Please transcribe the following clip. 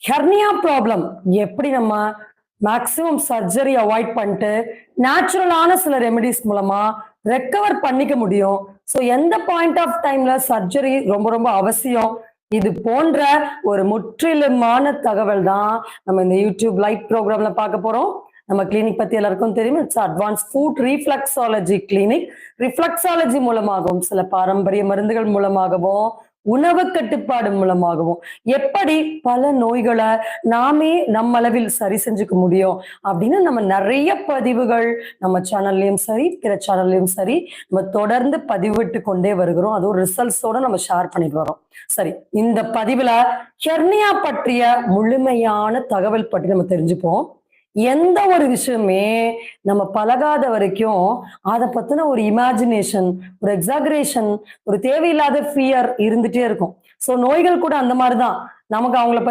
Hernia problem எப்படி நம்ம maximum surgery avoid பண்ணிட்டு நேச்சுரலான சில ரெமெடிஸ் மூலமா ரெக்கவர் பண்ணிக்க முடியும். ஸோ எந்த பாயிண்ட் ஆஃப் டைம்ல சர்ஜரி ரொம்ப ரொம்ப அவசியம், இது போன்ற ஒரு முற்றிலுமான தகவல் தான் நம்ம இந்த யூடியூப் லைவ் ப்ரோக்ராம்ல பார்க்க போறோம். நம்ம கிளினிக் பத்தி எல்லாருக்கும் தெரியும். It's advance foot reflexology clinic. Reflexology மூலமாகவும் சில பாரம்பரிய மருந்துகள் மூலமாகவும் உணவு கட்டுப்பாடு மூலமாகவும் எப்படி பல நோய்களை நாமே நம்ம அளவில் சரி செஞ்சுக்க முடியும் அப்படின்னு நம்ம நிறைய பதிவுகள் நம்ம சேனல்லையும் சரி பிற சேனல்லையும் சரி நம்ம தொடர்ந்து பதிவிட்டு கொண்டே வருகிறோம். அதுவும் ரிசல்ட்ஸோட நம்ம ஷேர் பண்ணிட்டு வரோம். சரி, இந்த பதிவுல ஹெர்னியா பற்றிய முழுமையான தகவல் பற்றி நம்ம தெரிஞ்சுப்போம். எந்த ஒரு விஷயமே நம்ம பழகாத வரைக்கும் அதை பத்தின ஒரு இமேஜினேஷன், ஒரு எக்ஸாகரேஷன், ஒரு தேவையில்லாத ஃபியர் இருந்துட்டே இருக்கும். ஸோ நோய்கள் கூட அந்த மாதிரிதான். நமக்கு அவங்கள